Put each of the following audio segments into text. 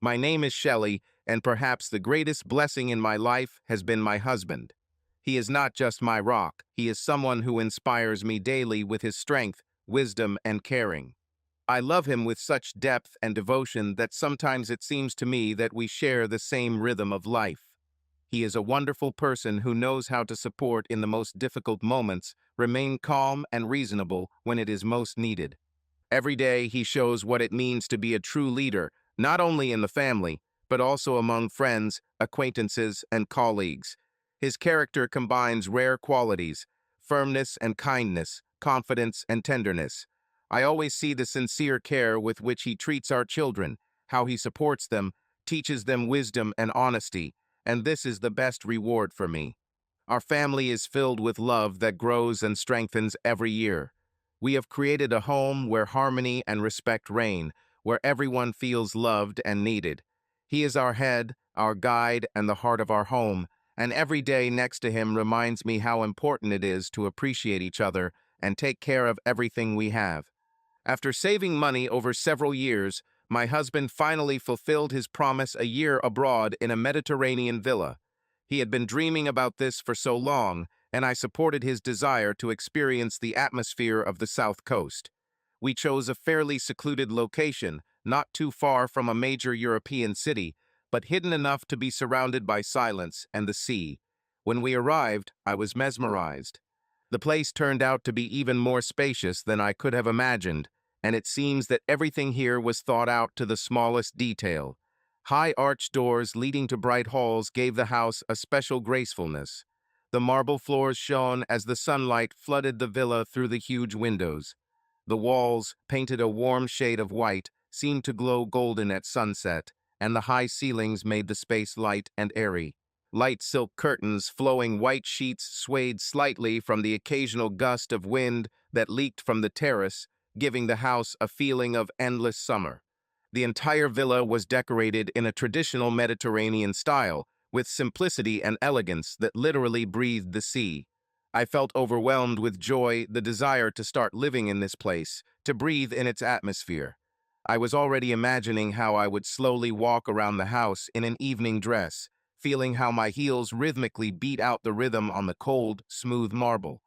My name is Shelley, and perhaps the greatest blessing in my life has been my husband. He is not just my rock, he is someone who inspires me daily with his strength, wisdom, and caring. I love him with such depth and devotion that sometimes it seems to me that we share the same rhythm of life. He is a wonderful person who knows how to support in the most difficult moments, remain calm and reasonable when it is most needed. Every day he shows what it means to be a true leader, not only in the family, but also among friends, acquaintances, and colleagues. His character combines rare qualities: firmness and kindness, confidence and tenderness. I always see the sincere care with which he treats our children, how he supports them, teaches them wisdom and honesty, and this is the best reward for me. Our family is filled with love that grows and strengthens every year. We have created a home where harmony and respect reign, where everyone feels loved and needed. He is our head, our guide, and the heart of our home, and every day next to him reminds me how important it is to appreciate each other and take care of everything we have. After saving money over several years, my husband finally fulfilled his promise a year abroad in a Mediterranean villa. He had been dreaming about this for so long, and I supported his desire to experience the atmosphere of the South Coast. We chose a fairly secluded location, not too far from a major European city, but hidden enough to be surrounded by silence and the sea. When we arrived, I was mesmerized. The place turned out to be even more spacious than I could have imagined, and it seems that everything here was thought out to the smallest detail. High arched doors leading to bright halls gave the house a special gracefulness. The marble floors shone as the sunlight flooded the villa through the huge windows. The walls, painted a warm shade of white, seemed to glow golden at sunset, and the high ceilings made the space light and airy. Light silk curtains, flowing white sheets swayed slightly from the occasional gust of wind that leaked from the terrace, giving the house a feeling of endless summer. The entire villa was decorated in a traditional Mediterranean style, with simplicity and elegance that literally breathed the sea. I felt overwhelmed with joy, the desire to start living in this place, to breathe in its atmosphere. I was already imagining how I would slowly walk around the house in an evening dress, feeling how my heels rhythmically beat out the rhythm on the cold, smooth marble.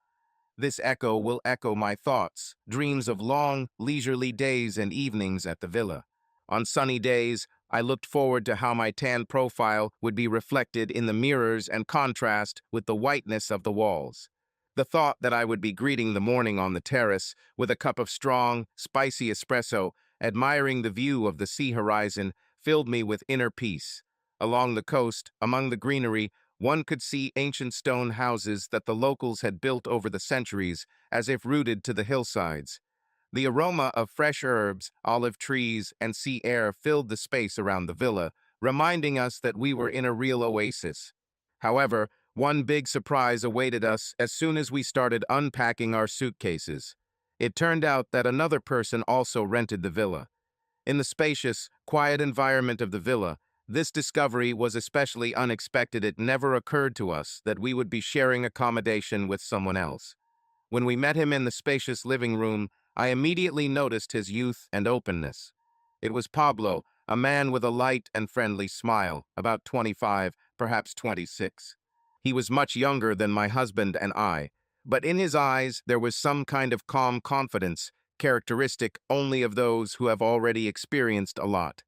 This echo will echo my thoughts, dreams of long, leisurely days and evenings at the villa. On sunny days, I looked forward to how my tan profile would be reflected in the mirrors and contrast with the whiteness of the walls. The thought that I would be greeting the morning on the terrace with a cup of strong, spicy espresso, admiring the view of the sea horizon, filled me with inner peace. Along the coast, among the greenery, one could see ancient stone houses that the locals had built over the centuries, as if rooted to the hillsides. The aroma of fresh herbs, olive trees, and sea air filled the space around the villa, reminding us that we were in a real oasis. However, one big surprise awaited us as soon as we started unpacking our suitcases. It turned out that another person also rented the villa. In the spacious, quiet environment of the villa, this discovery was especially unexpected. It never occurred to us that we would be sharing accommodation with someone else. When we met him in the spacious living room, I immediately noticed his youth and openness. It was Pablo, a man with a light and friendly smile, about 25, perhaps 26. He was much younger than my husband and I, but in his eyes there was some kind of calm confidence, characteristic only of those who have already experienced a lot.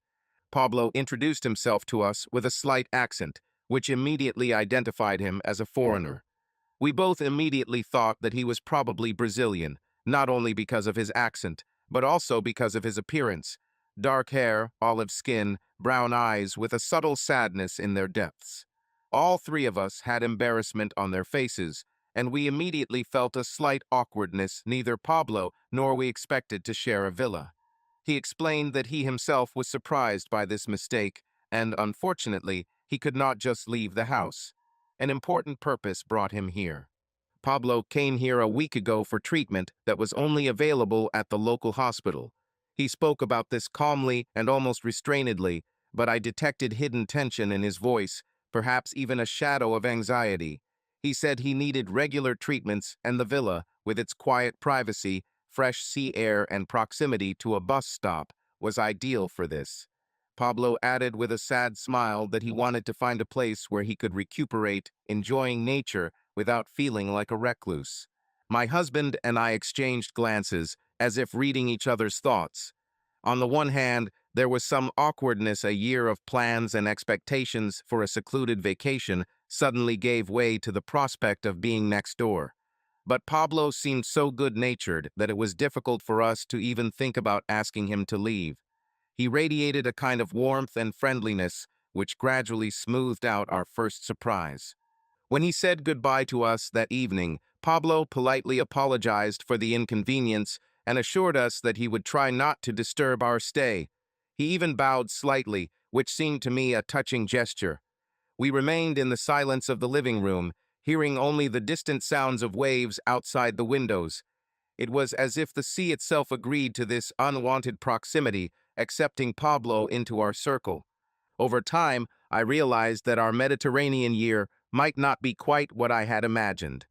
Pablo introduced himself to us with a slight accent, which immediately identified him as a foreigner. We both immediately thought that he was probably Brazilian, not only because of his accent, but also because of his appearance: dark hair, olive skin, brown eyes with a subtle sadness in their depths. All three of us had embarrassment on their faces, and we immediately felt a slight awkwardness. Neither Pablo nor we expected to share a villa. He explained that he himself was surprised by this mistake, and unfortunately, he could not just leave the house. An important purpose brought him here. Pablo came here a week ago for treatment that was only available at the local hospital. He spoke about this calmly and almost restrainedly, but I detected hidden tension in his voice, perhaps even a shadow of anxiety. He said he needed regular treatments, and the villa, with its quiet privacy, fresh sea air, and proximity to a bus stop, was ideal for this. Pablo added with a sad smile that he wanted to find a place where he could recuperate, enjoying nature without feeling like a recluse. My husband and I exchanged glances, as if reading each other's thoughts. On the one hand, there was some awkwardness. A year of plans and expectations for a secluded vacation suddenly gave way to the prospect of being next door. But Pablo seemed so good-natured that it was difficult for us to even think about asking him to leave. He radiated a kind of warmth and friendliness which gradually smoothed out our first surprise. When he said goodbye to us that evening, Pablo politely apologized for the inconvenience and assured us that he would try not to disturb our stay. He even bowed slightly, which seemed to me a touching gesture. We remained in the silence of the living room, hearing only the distant sounds of waves outside the windows. It was as if the sea itself agreed to this unwanted proximity, accepting Pablo into our circle. Over time, I realized that our Mediterranean year might not be quite what I had imagined.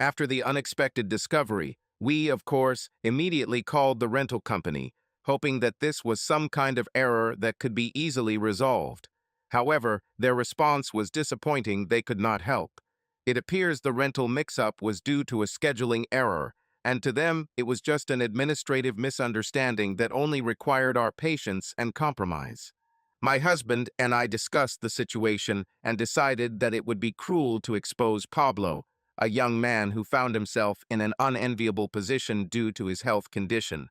After the unexpected discovery, we, of course, immediately called the rental company, hoping that this was some kind of error that could be easily resolved. However, their response was disappointing. They could not help. It appears the rental mix-up was due to a scheduling error, and to them it was just an administrative misunderstanding that only required our patience and compromise. My husband and I discussed the situation and decided that it would be cruel to expose Pablo, a young man who found himself in an unenviable position due to his health condition.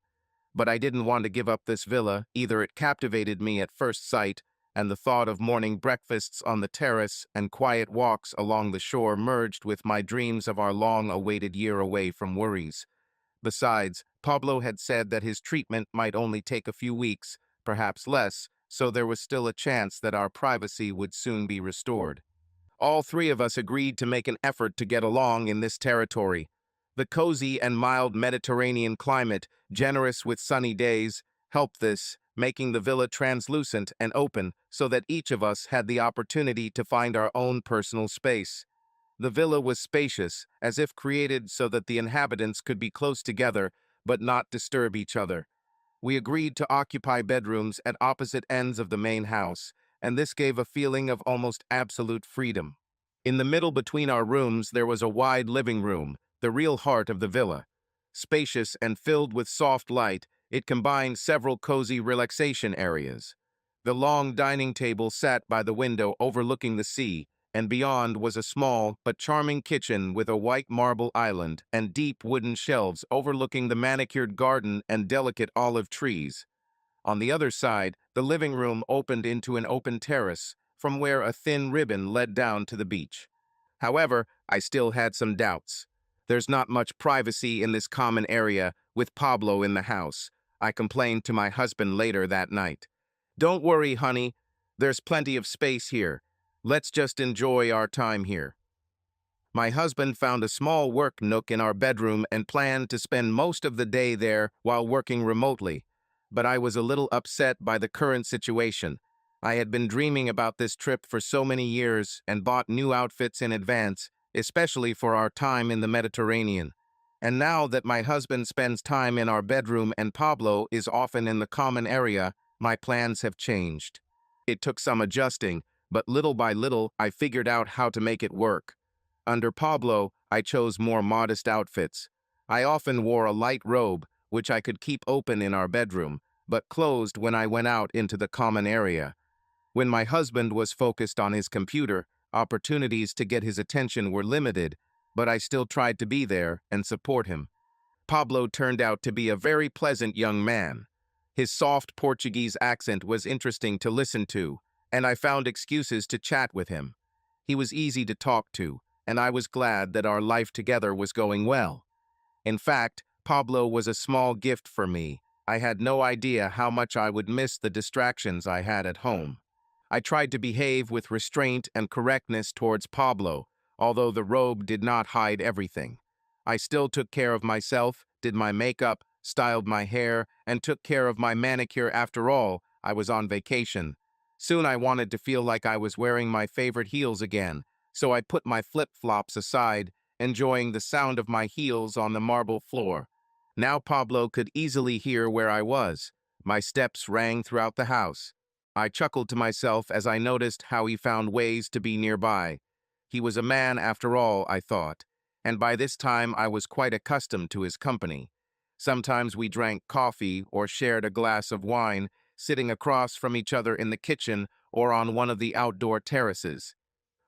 But I didn't want to give up this villa. Either it captivated me at first sight, and the thought of morning breakfasts on the terrace and quiet walks along the shore merged with my dreams of our long-awaited year away from worries. Besides, Pablo had said that his treatment might only take a few weeks, perhaps less, so there was still a chance that our privacy would soon be restored. All three of us agreed to make an effort to get along in this territory. The cozy and mild Mediterranean climate, generous with sunny days, helped this, making the villa translucent and open so that each of us had the opportunity to find our own personal space. The villa was spacious, as if created so that the inhabitants could be close together but not disturb each other. We agreed to occupy bedrooms at opposite ends of the main house, and this gave a feeling of almost absolute freedom. In the middle between our rooms there was a wide living room, the real heart of the villa. Spacious and filled with soft light, it combined several cozy relaxation areas. The long dining table sat by the window overlooking the sea, and beyond was a small but charming kitchen with a white marble island and deep wooden shelves overlooking the manicured garden and delicate olive trees. On the other side, the living room opened into an open terrace, from where a thin ribbon led down to the beach. However, I still had some doubts. There's not much privacy in this common area, with Pablo in the house, I complained to my husband later that night. Don't worry, honey. There's plenty of space here. Let's just enjoy our time here. My husband found a small work nook in our bedroom and planned to spend most of the day there while working remotely. But I was a little upset by the current situation. I had been dreaming about this trip for so many years and bought new outfits in advance, especially for our time in the Mediterranean. And now that my husband spends time in our bedroom and Pablo is often in the common area, my plans have changed. It took some adjusting, but little by little I figured out how to make it work. Under Pablo, I chose more modest outfits. I often wore a light robe, which I could keep open in our bedroom, but closed when I went out into the common area. When my husband was focused on his computer, opportunities to get his attention were limited, but I still tried to be there and support him. Pablo turned out to be a very pleasant young man. His soft Portuguese accent was interesting to listen to, and I found excuses to chat with him. He was easy to talk to, and I was glad that our life together was going well. In fact, Pablo was a small gift for me. I had no idea how much I would miss the distractions I had at home. I tried to behave with restraint and correctness towards Pablo, although the robe did not hide everything. I still took care of myself, did my makeup, styled my hair, and took care of my manicure. After all, I was on vacation. Soon I wanted to feel like I was wearing my favorite heels again, so I put my flip-flops aside, enjoying the sound of my heels on the marble floor. Now Pablo could easily hear where I was. My steps rang throughout the house. I chuckled to myself as I noticed how he found ways to be nearby. He was a man after all, I thought, and by this time I was quite accustomed to his company. Sometimes we drank coffee or shared a glass of wine, sitting across from each other in the kitchen or on one of the outdoor terraces.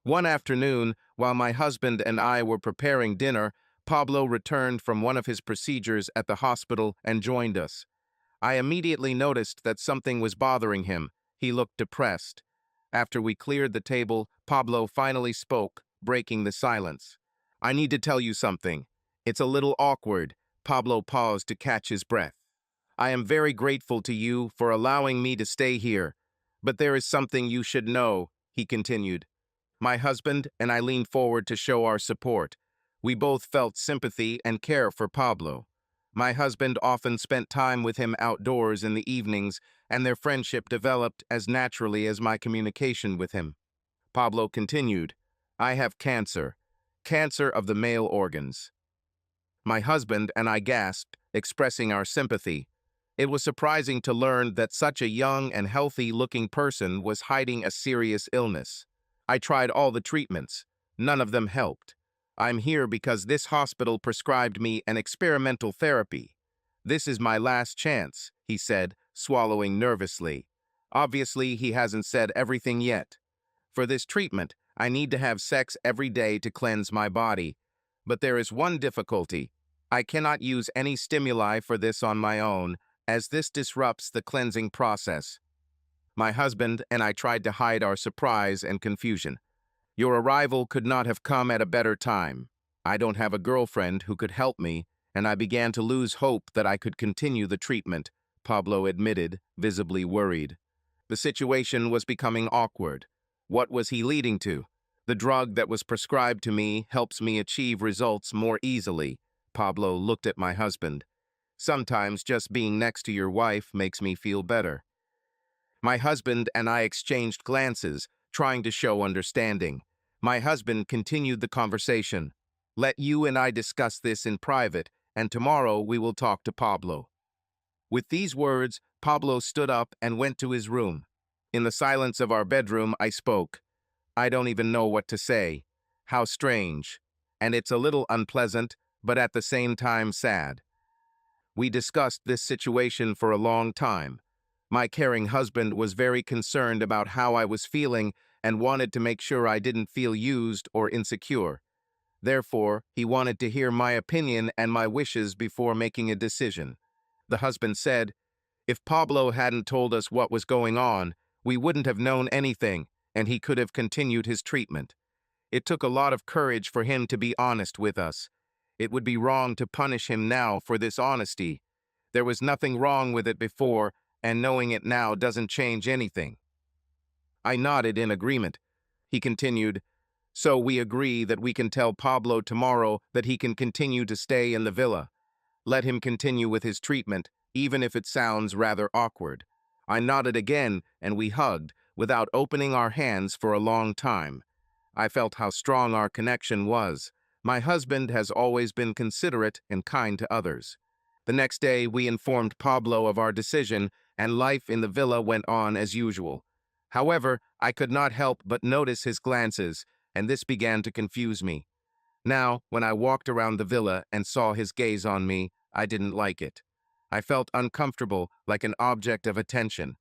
One afternoon, while my husband and I were preparing dinner, Pablo returned from one of his procedures at the hospital and joined us. I immediately noticed that something was bothering him. He looked depressed. After we cleared the table, Pablo finally spoke, breaking the silence. "I need to tell you something. It's a little awkward." Pablo paused to catch his breath. "I am very grateful to you for allowing me to stay here. But there is something you should know," he continued. My husband and I leaned forward to show our support. We both felt sympathy and care for Pablo. My husband often spent time with him outdoors in the evenings, and their friendship developed as naturally as my communication with him. Pablo continued, "I have cancer. Cancer of the male organs." My husband and I gasped, expressing our sympathy. It was surprising to learn that such a young and healthy-looking person was hiding a serious illness. I tried all the treatments. None of them helped. "I'm here because this hospital prescribed me an experimental therapy. This is my last chance," he said, swallowing nervously. Obviously, he hasn't said everything yet. "For this treatment, I need to have sex every day to cleanse my body. But there is one difficulty. I cannot use any stimuli for this on my own, as this disrupts the cleansing process." My husband and I tried to hide our surprise and confusion. "Your arrival could not have come at a better time. I don't have a girlfriend who could help me, and I began to lose hope that I could continue the treatment," Pablo admitted, visibly worried. The situation was becoming awkward. What was he leading to? "The drug that was prescribed to me helps me achieve results more easily." Pablo looked at my husband. "Sometimes just being next to your wife makes me feel better." My husband and I exchanged glances, trying to show understanding. My husband continued the conversation. "Let you and I discuss this in private, and tomorrow we will talk to Pablo." With these words, Pablo stood up and went to his room. In the silence of our bedroom, I spoke. "I don't even know what to say. How strange. And it's a little unpleasant, but at the same time sad." We discussed this situation for a long time. My caring husband was very concerned about how I was feeling and wanted to make sure I didn't feel used or insecure. Therefore, he wanted to hear my opinion and my wishes before making a decision. The husband said, "If Pablo hadn't told us what was going on, we wouldn't have known anything, and he could have continued his treatment. It took a lot of courage for him to be honest with us. It would be wrong to punish him now for this honesty. There was nothing wrong with it before, and knowing it now doesn't change anything." I nodded in agreement. He continued, "So we agree that we can tell Pablo tomorrow that he can continue to stay in the villa. Let him continue with his treatment, even if it sounds rather awkward." I nodded again, and we hugged, without opening our hands for a long time. I felt how strong our connection was. My husband has always been considerate and kind to others. The next day, we informed Pablo of our decision, and life in the villa went on as usual. However, I could not help but notice his glances, and this began to confuse me. Now, when I walked around the villa and saw his gaze on me, I didn't like it. I felt uncomfortable, like an object of attention.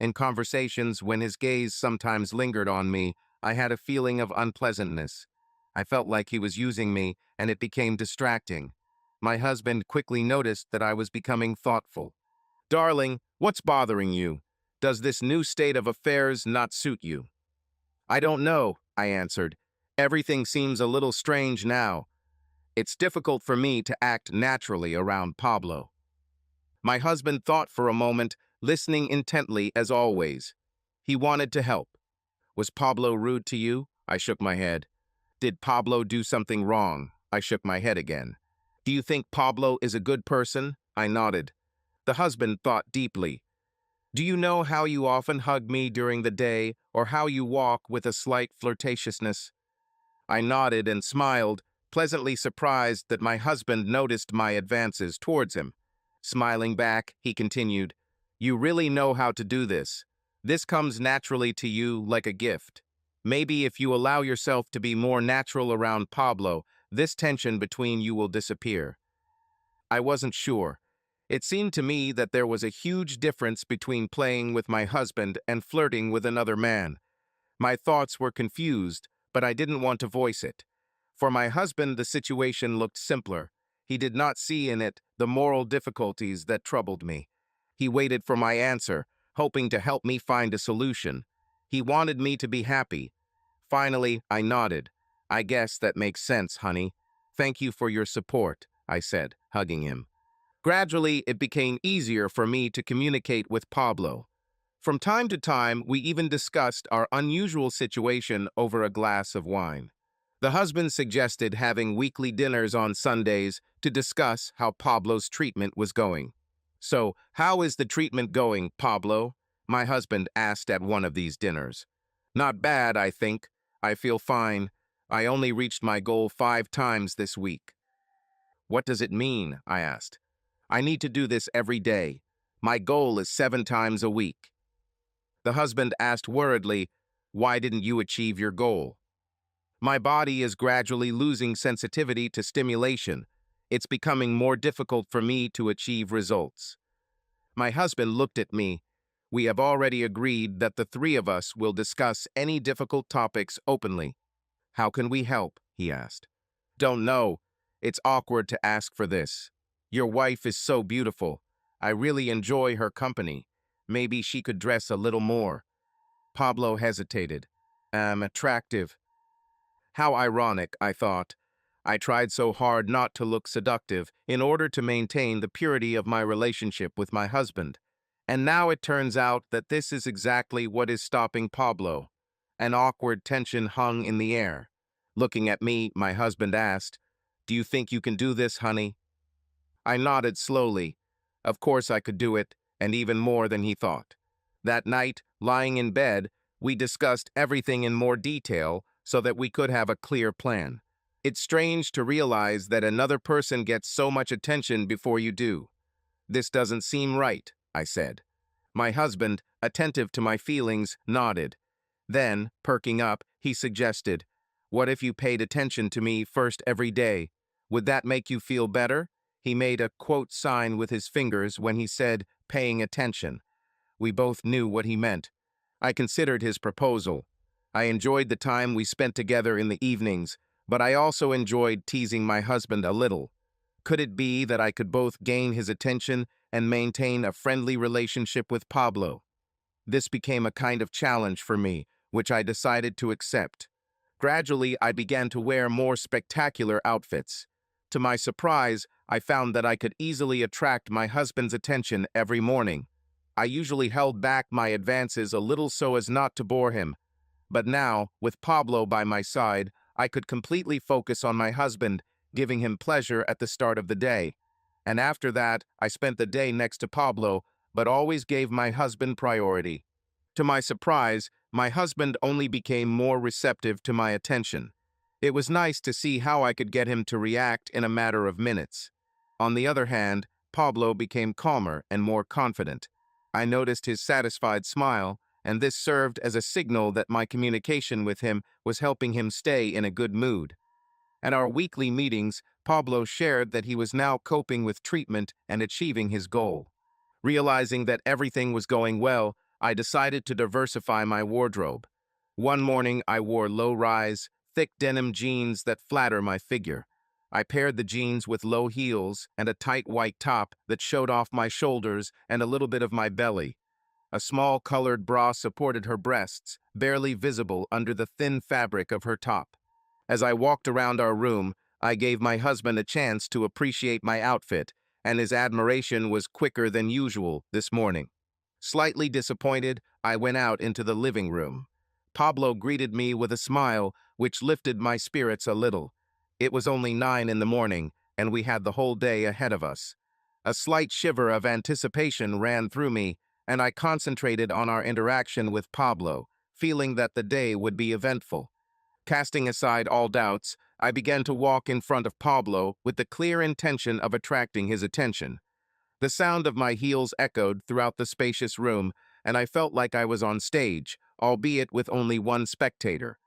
In conversations, when his gaze sometimes lingered on me, I had a feeling of unpleasantness. I felt like he was using me, and it became distracting. My husband quickly noticed that I was becoming thoughtful. "Darling, what's bothering you? Does this new state of affairs not suit you?" "I don't know," I answered. "Everything seems a little strange now. It's difficult for me to act naturally around Pablo." My husband thought for a moment, listening intently as always. He wanted to help. "Was Pablo rude to you?" I shook my head. "Did Pablo do something wrong?" I shook my head again. "Do you think Pablo is a good person?" I nodded. The husband thought deeply. "Do you know how you often hug me during the day, or how you walk with a slight flirtatiousness?" I nodded and smiled, pleasantly surprised that my husband noticed my advances towards him. Smiling back, he continued, "You really know how to do this. This comes naturally to you like a gift. Maybe if you allow yourself to be more natural around Pablo, this tension between you will disappear. I wasn't sure. It seemed to me that there was a huge difference between playing with my husband and flirting with another man. My thoughts were confused, but I didn't want to voice it. For my husband, the situation looked simpler. He did not see in it the moral difficulties that troubled me. He waited for my answer, hoping to help me find a solution. He wanted me to be happy. Finally, I nodded. I guess that makes sense, honey. Thank you for your support, I said, hugging him. Gradually, it became easier for me to communicate with Pablo. From time to time, we even discussed our unusual situation over a glass of wine. The husband suggested having weekly dinners on Sundays to discuss how Pablo's treatment was going. "So, how is the treatment going, Pablo?" my husband asked at one of these dinners. "Not bad, I think. I feel fine. I only reached my goal 5 times this week." "What does it mean?" I asked. "I need to do this every day. My goal is 7 times a week." The husband asked worriedly, "Why didn't you achieve your goal?" "My body is gradually losing sensitivity to stimulation. It's becoming more difficult for me to achieve results." My husband looked at me. "We have already agreed that the three of us will discuss any difficult topics openly." "How can we help?" he asked. "Don't know. It's awkward to ask for this. Your wife is so beautiful. I really enjoy her company. Maybe she could dress a little more." Pablo hesitated. Attractive." How ironic, I thought. I tried so hard not to look seductive in order to maintain the purity of my relationship with my husband. And now it turns out that this is exactly what is stopping Pablo. An awkward tension hung in the air. Looking at me, my husband asked, "Do you think you can do this, honey?" I nodded slowly. Of course I could do it, and even more than he thought. That night, lying in bed, we discussed everything in more detail so that we could have a clear plan. It's strange to realize that another person gets so much attention before you do. "This doesn't seem right," I said. My husband, attentive to my feelings, nodded. Then, perking up, he suggested, "What if you paid attention to me first every day? Would that make you feel better?" He made a quote sign with his fingers when he said, "paying attention." We both knew what he meant. I considered his proposal. I enjoyed the time we spent together in the evenings, but I also enjoyed teasing my husband a little. Could it be that I could both gain his attention and maintain a friendly relationship with Pablo? This became a kind of challenge for me, which I decided to accept. Gradually, I began to wear more spectacular outfits. To my surprise, I found that I could easily attract my husband's attention every morning. I usually held back my advances a little so as not to bore him. But now, with Pablo by my side, I could completely focus on my husband, giving him pleasure at the start of the day. And after that, I spent the day next to Pablo, but always gave my husband priority. To my surprise, my husband only became more receptive to my attention. It was nice to see how I could get him to react in a matter of minutes. On the other hand, Pablo became calmer and more confident. I noticed his satisfied smile, and this served as a signal that my communication with him was helping him stay in a good mood. At our weekly meetings, Pablo shared that he was now coping with treatment and achieving his goal. Realizing that everything was going well, I decided to diversify my wardrobe. One morning, I wore low-rise, thick denim jeans that flatter my figure. I paired the jeans with low heels and a tight white top that showed off my shoulders and a little bit of my belly. A small colored bra supported her breasts, barely visible under the thin fabric of her top. As I walked around our room, I gave my husband a chance to appreciate my outfit, and his admiration was quicker than usual this morning. Slightly disappointed, I went out into the living room. Pablo greeted me with a smile, which lifted my spirits a little. It was only 9 in the morning, and we had the whole day ahead of us. A slight shiver of anticipation ran through me, and I concentrated on our interaction with Pablo, feeling that the day would be eventful. Casting aside all doubts, I began to walk in front of Pablo with the clear intention of attracting his attention. The sound of my heels echoed throughout the spacious room, and I felt like I was on stage, albeit with only one spectator.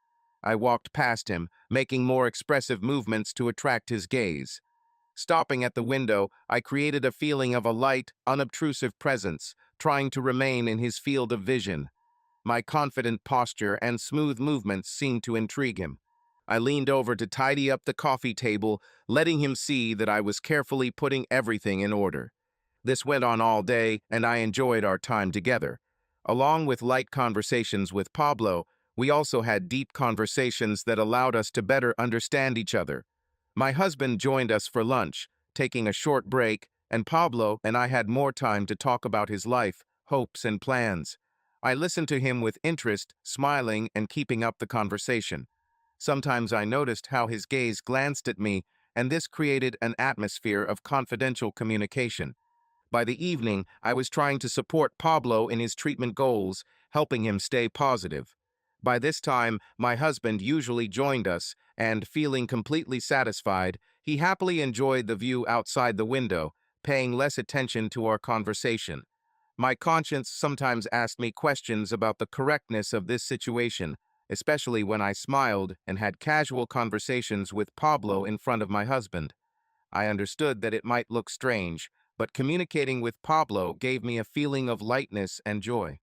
I walked past him, making more expressive movements to attract his gaze. Stopping at the window, I created a feeling of a light, unobtrusive presence, trying to remain in his field of vision. My confident posture and smooth movements seemed to intrigue him. I leaned over to tidy up the coffee table, letting him see that I was carefully putting everything in order. This went on all day, and I enjoyed our time together. Along with light conversations with Pablo, we also had deep conversations that allowed us to better understand each other. My husband joined us for lunch, taking a short break, and Pablo and I had more time to talk about his life, hopes, and plans. I listened to him with interest, smiling and keeping up the conversation. Sometimes I noticed how his gaze glanced at me, and this created an atmosphere of confidential communication. By the evening, I was trying to support Pablo in his treatment goals, helping him stay positive. By this time, my husband usually joined us, and feeling completely satisfied, he happily enjoyed the view outside the window, paying less attention to our conversation. My conscience sometimes asked me questions about the correctness of this situation, especially when I smiled and had casual conversations with Pablo in front of my husband. I understood that it might look strange, but communicating with Pablo gave me a feeling of lightness and joy.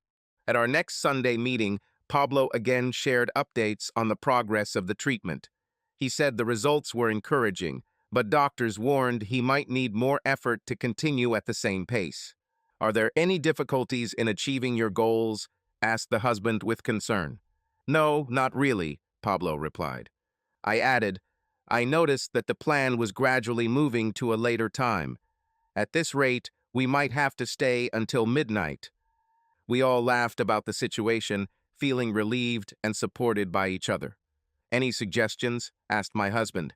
At our next Sunday meeting, Pablo again shared updates on the progress of the treatment. He said the results were encouraging, but doctors warned he might need more effort to continue at the same pace. "Are there any difficulties in achieving your goals?" asked the husband with concern. "No, not really," Pablo replied. I added, "I noticed that the plan was gradually moving to a later time. At this rate, we might have to stay until midnight." We all laughed about the situation, feeling relieved and supported by each other. "Any suggestions?" asked my husband.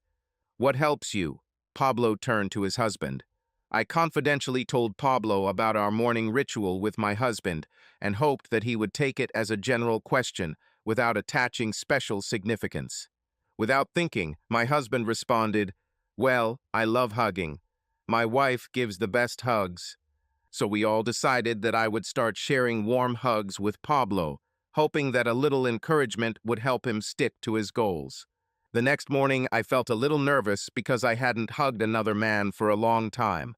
"What helps you?" Pablo turned to his husband. I confidentially told Pablo about our morning ritual with my husband and hoped that he would take it as a general question without attaching special significance. Without thinking, my husband responded, "Well, I love hugging. My wife gives the best hugs." So we all decided that I would start sharing warm hugs with Pablo, hoping that a little encouragement would help him stick to his goals. The next morning, I felt a little nervous because I hadn't hugged another man for a long time.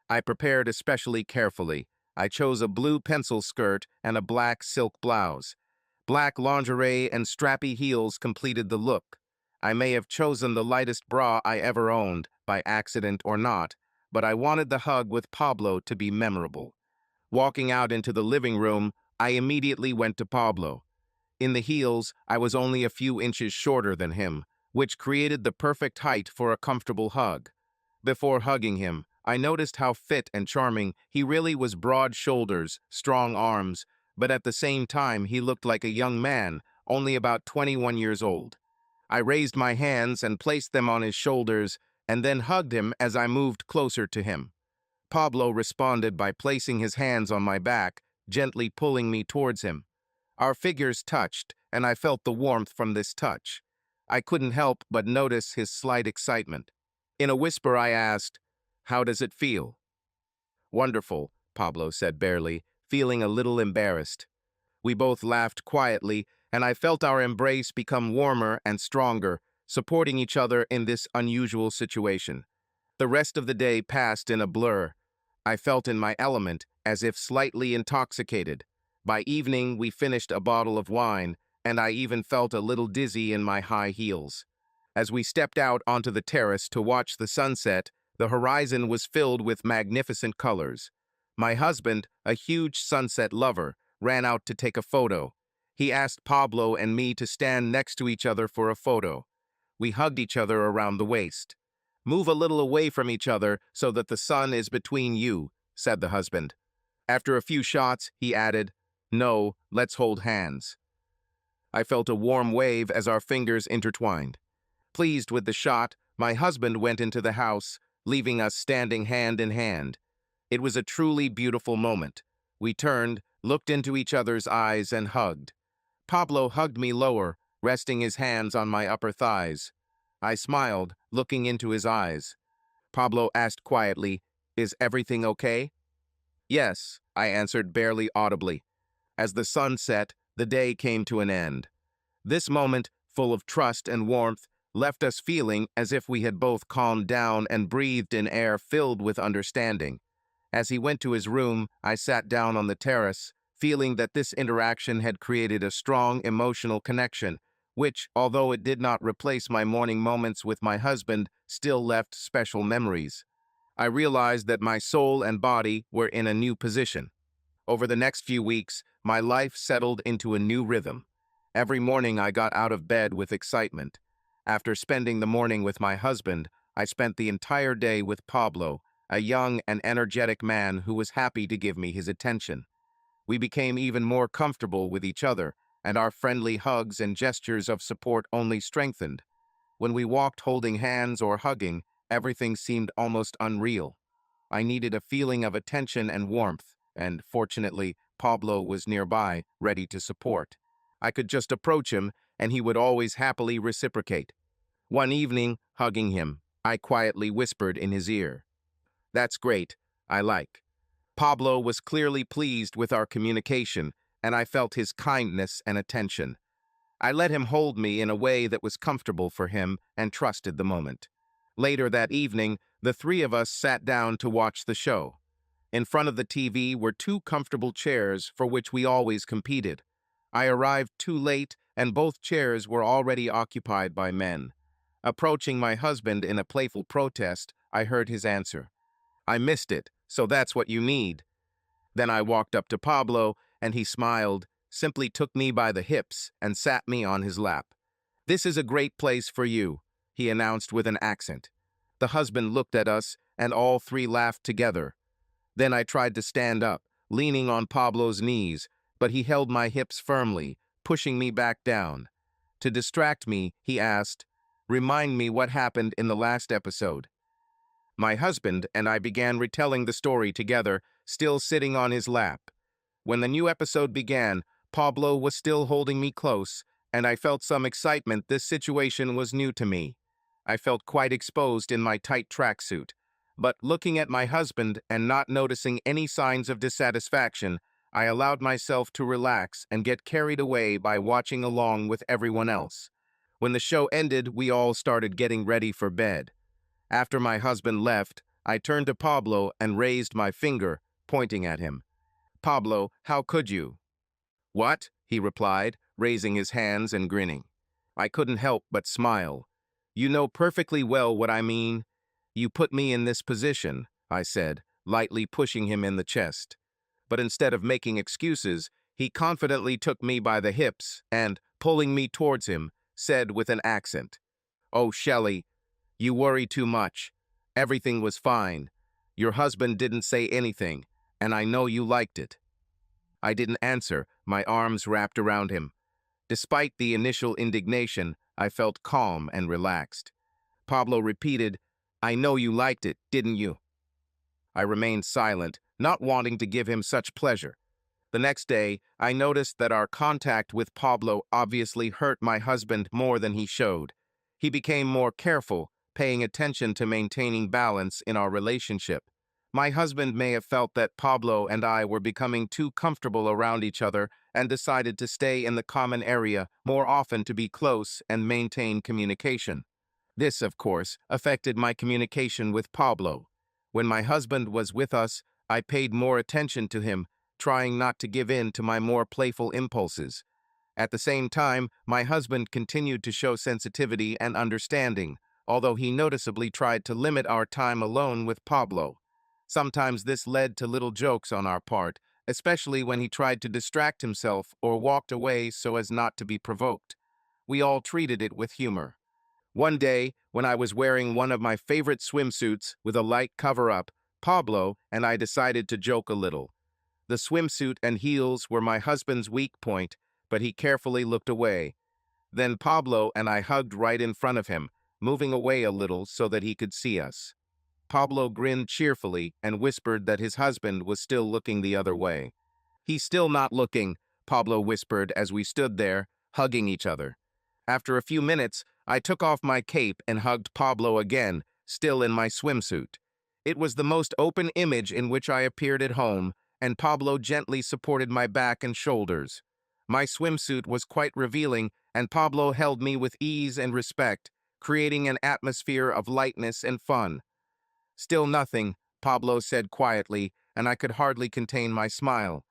I prepared especially carefully. I chose a blue pencil skirt and a black silk blouse. Black lingerie and strappy heels completed the look. I may have chosen the lightest bra I ever owned, by accident or not, but I wanted the hug with Pablo to be memorable. Walking out into the living room, I immediately went to Pablo. In the heels, I was only a few inches shorter than him, which created the perfect height for a comfortable hug. Before hugging him, I noticed how fit and charming he really was. Broad shoulders, strong arms, but at the same time he looked like a young man, only about 21 years old. I raised my hands and placed them on his shoulders, and then hugged him as I moved closer to him. Pablo responded by placing his hands on my back, gently pulling me towards him. Our figures touched, and I felt the warmth from this touch. I couldn't help but notice his slight excitement. In a whisper, I asked, "How does it feel?" "Wonderful," Pablo said barely, feeling a little embarrassed. We both laughed quietly, and I felt our embrace become warmer and stronger, supporting each other in this unusual situation. The rest of the day passed in a blur. I felt in my element, as if slightly intoxicated. By evening, we finished a bottle of wine, and I even felt a little dizzy in my high heels. As we stepped out onto the terrace to watch the sunset, the horizon was filled with magnificent colors. My husband, a huge sunset lover, ran out to take a photo. He asked Pablo and me to stand next to each other for a photo. We hugged each other around the waist. "Move a little away from each other so that the sun is between you," said the husband. After a few shots, he added, "No, let's hold hands." I felt a warm wave as our fingers intertwined. Pleased with the shot, my husband went into the house, leaving us standing hand in hand. It was a truly beautiful moment. We turned, looked into each other's eyes, and hugged. Pablo hugged me lower, resting his hands on my upper thighs. I smiled, looking into his eyes. Pablo asked quietly, "Is everything okay?" "Yes," I answered barely audibly. As the sun set, the day came to an end. This moment, full of trust and warmth, left us feeling as if we had both calmed down and breathed in air filled with understanding. As he went to his room, I sat down on the terrace, feeling that this interaction had created a strong emotional connection, which, although it did not replace my morning moments with my husband, still left special memories. I realized that my soul and body were in a new position. Over the next few weeks, my life settled into a new rhythm. Every morning I got out of bed with excitement. After spending the morning with my husband, I spent the entire day with Pablo, a young and energetic man who was happy to give me his attention. We became even more comfortable with each other, and our friendly hugs and gestures of support only strengthened. When we walked holding hands or hugging, everything seemed almost unreal. I needed a feeling of attention and warmth, and fortunately, Pablo was nearby, ready to support. I could just approach him, and he would always happily reciprocate. One evening, hugging him, I quietly whispered in his ear, "That's great. I like." Pablo was clearly pleased with our communication, and I felt his kindness and attention. I let him hold me in a way that was comfortable for him and trusted the moment. Later that evening, the three of us sat down to watch the show. In front of the TV were two comfortable chairs for which we always competed. I arrived too late, and both chairs were already occupied by men. Approaching my husband in a playful protest, I heard his answer, "I missed it, so that's what you need." Then I walked up to Pablo, and he smiled, simply took me by the hips, and sat me on his lap. "This is a great place for you," he announced with an accent. The husband looked at us, and all three laughed together. Then I tried to stand up, leaning on Pablo's knees, but he held my hips firmly, pushing me back down. To distract me, he asked, "Remind me what happened in the last episode." My husband and I began retelling the story together, still sitting on his lap. When the new episode began, Pablo was still holding me close, and I felt some excitement. This situation was new to me. I felt quite exposed in my tight tracksuit. But looking at my husband and not noticing any signs of dissatisfaction, I allowed myself to relax and get carried away by watching along with everyone else. When the show ended, we all started getting ready for bed. After my husband left, I turned to Pablo and raised my finger, pointing at him. "Pablo, how could you?" "What?" he replied, raising his hands and grinning. I couldn't help but smile. "You know perfectly well what I mean. You put me in this position," I said, lightly pushing him in the chest. But instead of making excuses, he confidently took me by the hips and, pulling me towards him, said with an accent, "Oh, Shelley, you worry too much. Everything was fine. Your husband didn't say anything, and I know you liked it." I didn't answer, my arms wrapped around him. Despite the initial indignation, I felt calm and relaxed. Pablo repeated, "I know you liked it, didn't you?" I remained silent, not wanting to give him such pleasure. The next day, I noticed that our contact with Pablo obviously hurt my husband more than he showed. He became more careful, paying attention to maintaining balance in our relationship. My husband may have felt that Pablo and I were becoming too comfortable around each other and decided to stay in the common area more often to be close and maintain communication. This, of course, affected my communication with Pablo. When my husband was with us, I paid more attention to him, trying not to give in to my more playful impulses. At the same time, my husband continued to show sensitivity and understanding, although he noticeably tried to limit our time alone with Pablo. Sometimes this led to little jokes on our part, especially when he tried to distract himself or walked away so as not to be provoked. We all treated it with humor. One day, when I was wearing one of my favorite swimsuits with a light cover-up, Pablo and I decided to joke a little. The swimsuit and heels were my husband's weak point, but he carefully looked away. Then Pablo and I hugged right in front of him, moving away a little so that he could see us. Pablo grinned cheerfully and whispered that his husband was still looking the other way. "He's still not looking," Pablo whispered as we stood there, hugging each other. After a few minutes, I took off my cape and hugged Pablo again, still in my swimsuit. It was the most open image in which I appeared at home, and Pablo gently supported my back and shoulders. My swimsuit was quite revealing, and Pablo held me with ease and respect, creating an atmosphere of lightness and fun. "Still nothing," Pablo said quietly, and I could hardly contain my smile.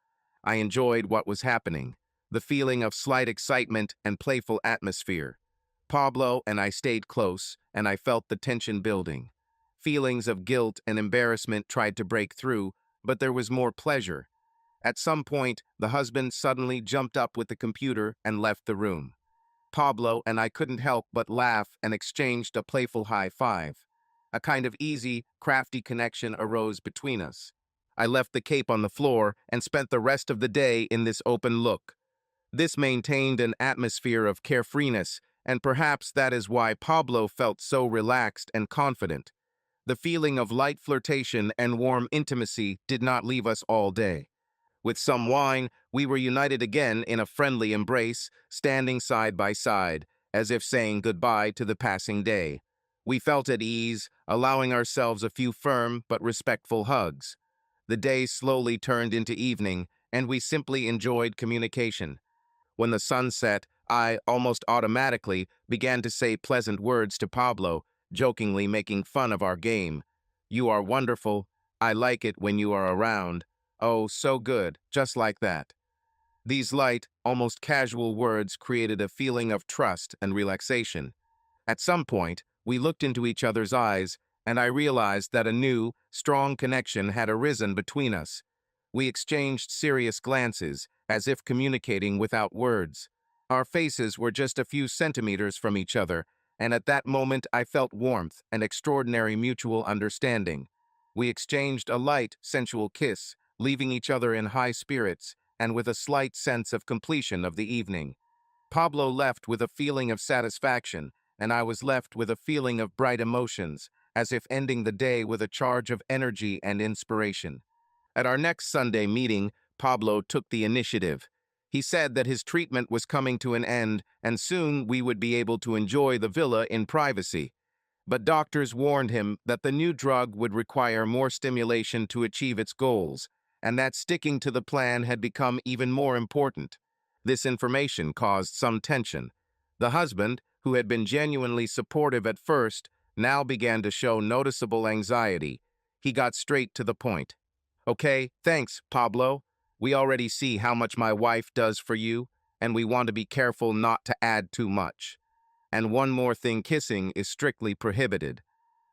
I enjoyed what was happening, the feeling of slight excitement and playful atmosphere. Pablo and I stayed close, and I felt the tension building. Feelings of guilt and embarrassment tried to break through, but there was more pleasure. At some point, the husband suddenly jumped up with the computer and left the room. Pablo and I couldn't help but laugh and exchanged a playful high five. A kind of easy, crafty connection arose between us. I left the cape on the floor and spent the rest of the day in this open look. This maintained an atmosphere of carefreeness, and perhaps that is why Pablo felt so relaxed and confident. The feeling of light flirtation and warm intimacy did not leave us all day. With some wine, we were united again in a friendly embrace, standing side by side, as if saying goodbye to the passing day. We felt at ease, allowing ourselves a few firm but respectful hugs. The day slowly turned into evening, and we simply enjoyed communication. When the sun set, I, almost automatically, began to say pleasant words to Pablo, jokingly making fun of our game. "You are wonderful. I like it when you are around. Oh, so good, just like that." These light, almost casual words created a feeling of trust and relaxation. At some point, we looked into each other's eyes, and I realized that a new, strong connection had arisen between us. We exchanged serious glances, as if communicating without words. Our faces were just a few centimeters from each other, and at that moment I felt warmth and extraordinary mutual understanding. We exchanged a light, sensual kiss, leaving each other in high spirits and with a slight sense of completion of the evening. Pablo left with a feeling of satisfaction, and I was left with a feeling of bright emotions, as if ending the day with a charge of energy and inspiration. At our next Sunday meeting, Pablo took the initiative. He said that his treatment was coming to an end, and soon we would be able to enjoy the villa in privacy. But doctors warned him that the new drug would require more stimulation to achieve its goals, and that sticking to the plan had become even more important. This information caused some tension. The husband, who had been genuinely supportive at first, now began to show noticeable anxiety. He got straight to the point. "Okay, thanks, Pablo. We already see how much my wife does for you, and we want to be careful not to add too much. And one more thing, kissing is strictly prohibited.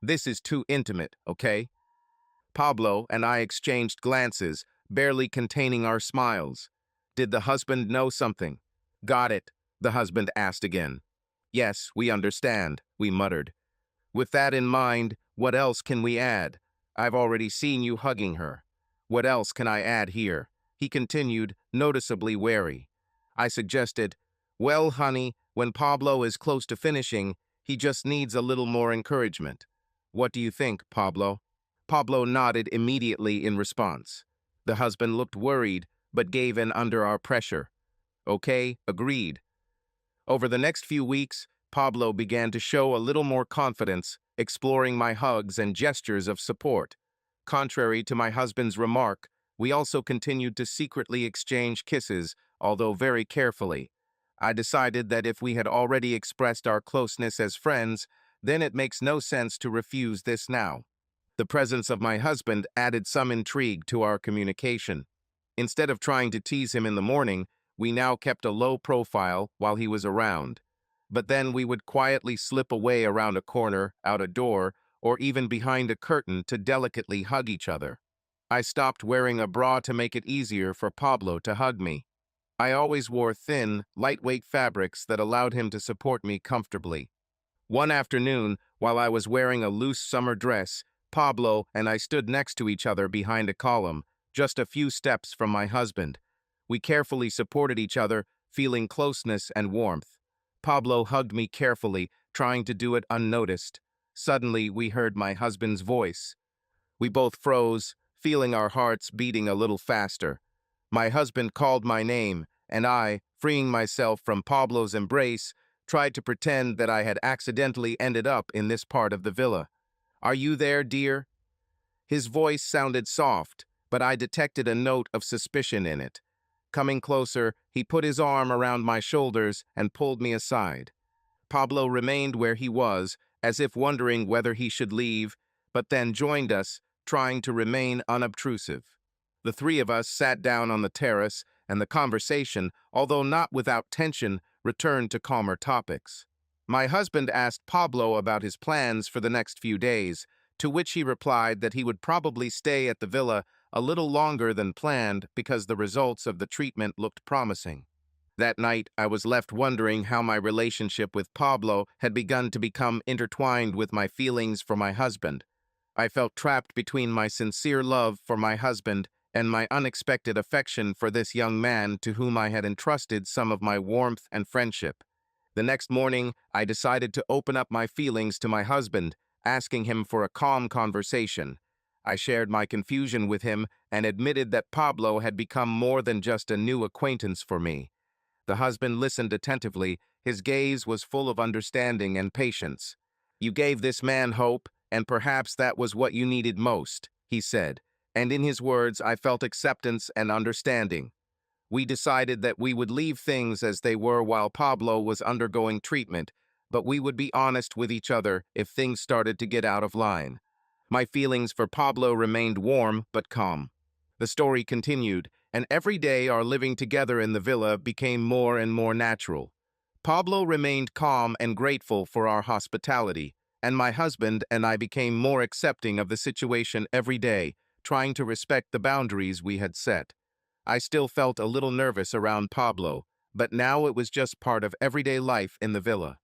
This is too intimate, okay?" Pablo and I exchanged glances, barely containing our smiles. Did the husband know something? "Got it," the husband asked again. "Yes, we understand," we muttered. "With that in mind, what else can we add? I've already seen you hugging her. What else can I add here?" he continued, noticeably wary. I suggested, "Well, honey, when Pablo is close to finishing, he just needs a little more encouragement. What do you think, Pablo?" Pablo nodded immediately in response. The husband looked worried, but gave in under our pressure. "Okay, agreed." Over the next few weeks, Pablo began to show a little more confidence, exploring my hugs and gestures of support. Contrary to my husband's remark, we also continued to secretly exchange kisses, although very carefully. I decided that if we had already expressed our closeness as friends, then it makes no sense to refuse this now. The presence of my husband added some intrigue to our communication. Instead of trying to tease him in the morning, we now kept a low profile while he was around. But then we would quietly slip away around a corner, out a door, or even behind a curtain to delicately hug each other. I stopped wearing a bra to make it easier for Pablo to hug me. I always wore thin, lightweight fabrics that allowed him to support me comfortably. One afternoon, while I was wearing a loose summer dress, Pablo and I stood next to each other behind a column, just a few steps from my husband. We carefully supported each other, feeling closeness and warmth. Pablo hugged me carefully, trying to do it unnoticed. Suddenly, we heard my husband's voice. We both froze, feeling our hearts beating a little faster. My husband called my name, and I, freeing myself from Pablo's embrace, tried to pretend that I had accidentally ended up in this part of the villa. "Are you there, dear?" His voice sounded soft, but I detected a note of suspicion in it. Coming closer, he put his arm around my shoulders and pulled me aside. Pablo remained where he was, as if wondering whether he should leave, but then joined us, trying to remain unobtrusive. The three of us sat down on the terrace, and the conversation, although not without tension, returned to calmer topics. My husband asked Pablo about his plans for the next few days, to which he replied that he would probably stay at the villa a little longer than planned because the results of the treatment looked promising. That night, I was left wondering how my relationship with Pablo had begun to become intertwined with my feelings for my husband. I felt trapped between my sincere love for my husband and my unexpected affection for this young man to whom I had entrusted some of my warmth and friendship. The next morning, I decided to open up my feelings to my husband, asking him for a calm conversation. I shared my confusion with him and admitted that Pablo had become more than just a new acquaintance for me. The husband listened attentively. His gaze was full of understanding and patience. "You gave this man hope, and perhaps that was what you needed most," he said, and in his words I felt acceptance and understanding. We decided that we would leave things as they were while Pablo was undergoing treatment, but we would be honest with each other if things started to get out of line. My feelings for Pablo remained warm but calm. The story continued, and every day our living together in the villa became more and more natural. Pablo remained calm and grateful for our hospitality, and my husband and I became more accepting of the situation every day, trying to respect the boundaries we had set. I still felt a little nervous around Pablo, but now it was just part of everyday life in the villa.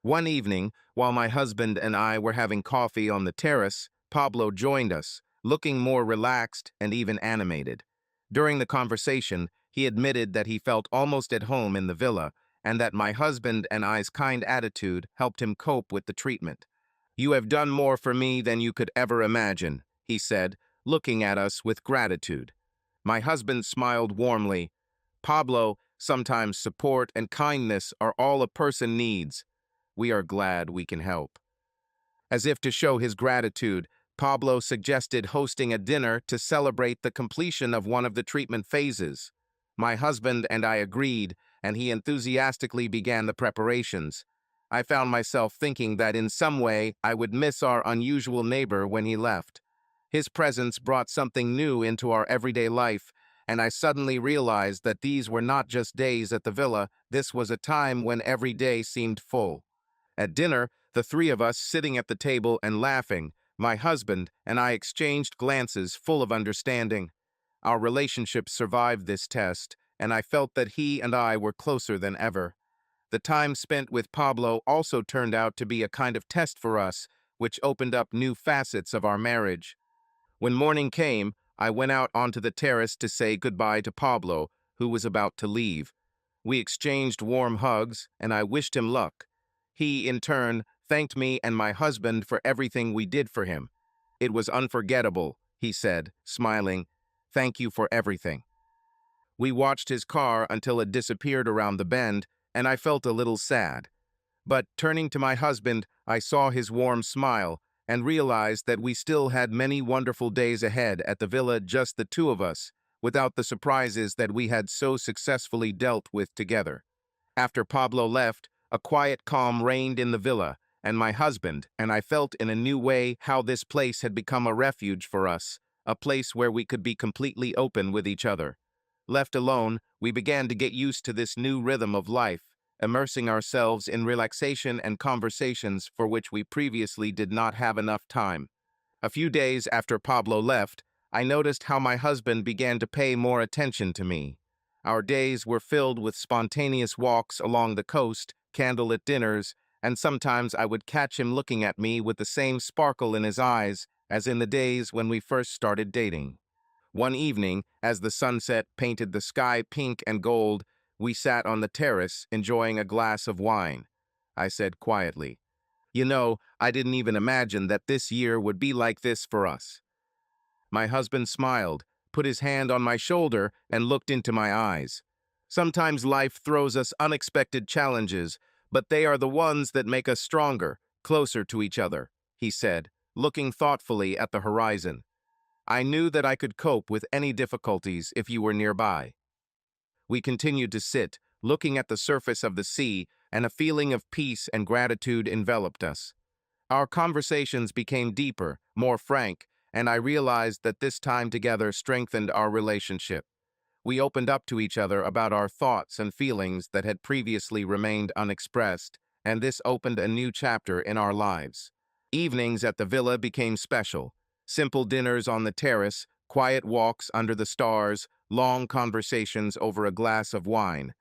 One evening, while my husband and I were having coffee on the terrace, Pablo joined us, looking more relaxed and even animated. During the conversation, he admitted that he felt almost at home in the villa, and that my husband and I's kind attitude helped him cope with the treatment. "You have done more for me than you could ever imagine," he said, looking at us with gratitude. My husband smiled warmly. "Pablo, sometimes support and kindness are all a person needs. We are glad we can help." As if to show his gratitude, Pablo suggested hosting a dinner to celebrate the completion of one of the treatment phases. My husband and I agreed, and he enthusiastically began the preparations. I found myself thinking that in some way I would miss our unusual neighbor when he left. His presence brought something new into our everyday life, and I suddenly realized that these were not just days at the villa. This was a time when every day seemed full. At dinner, the three of us sitting at the table and laughing, my husband and I exchanged glances full of understanding. Our relationship survived this test, and I felt that he and I were closer than ever. The time spent with Pablo also turned out to be a kind of test for us, which opened up new facets of our marriage. When morning came, I went out onto the terrace to say goodbye to Pablo, who was about to leave. We exchanged warm hugs, and I wished him luck. He, in turn, thanked me and my husband for everything we did for him. "It was unforgettable," he said, smiling. "Thank you for everything." We watched his car until it disappeared around the bend, and I felt a little sad. But turning to my husband, I saw his warm smile and realized that we still had many wonderful days ahead at the villa, just the two of us, without the surprises that we had so successfully dealt with together. After Pablo left, a quiet calm reigned in the villa, and my husband and I felt in a new way how this place had become a refuge for us, a place where we could be completely open with each other. Left alone, we began to get used to this new rhythm of life, immersing ourselves in relaxation and conversations for which we previously did not have enough time. A few days after Pablo left, I noticed how my husband began to pay more attention to me. Our days were filled with spontaneous walks along the coast, candlelit dinners, and sometimes I would catch him looking at me with the same sparkle in his eyes as in the days when we first started dating. One evening, as the sunset painted the sky pink and gold, we sat on the terrace enjoying a glass of wine. I said quietly, "You know, I didn't even imagine that this year would be like this for us." My husband smiled, put his hand on my shoulder, and looked into my eyes. "Sometimes life throws us unexpected challenges, but they are the ones that make us stronger, closer to each other," he said, looking thoughtfully at the horizon. I knew that I could cope with any difficulties if you were nearby. We continued to sit, looking at the surface of the sea, and a feeling of peace and gratitude enveloped us. Our conversations became deeper, more frank, and I realized that this time together strengthened our relationship. We opened up to each other about our thoughts and feelings that had previously remained unexpressed, and this opened a new chapter in our lives. Evenings at the villa became special. Simple dinners on the terrace, quiet walks under the stars, long conversations over a glass of wine.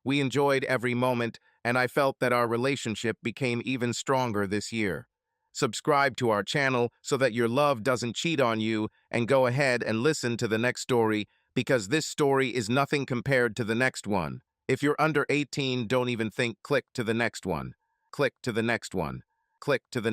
We enjoyed every moment, and I felt that our relationship became even stronger this year. Subscribe to our channel so that your love doesn't cheat on you, and go ahead and listen to the next story because this story is nothing compared to the next one. If you're under 18, don't even think, click to the next one. Click to the next one. Click to the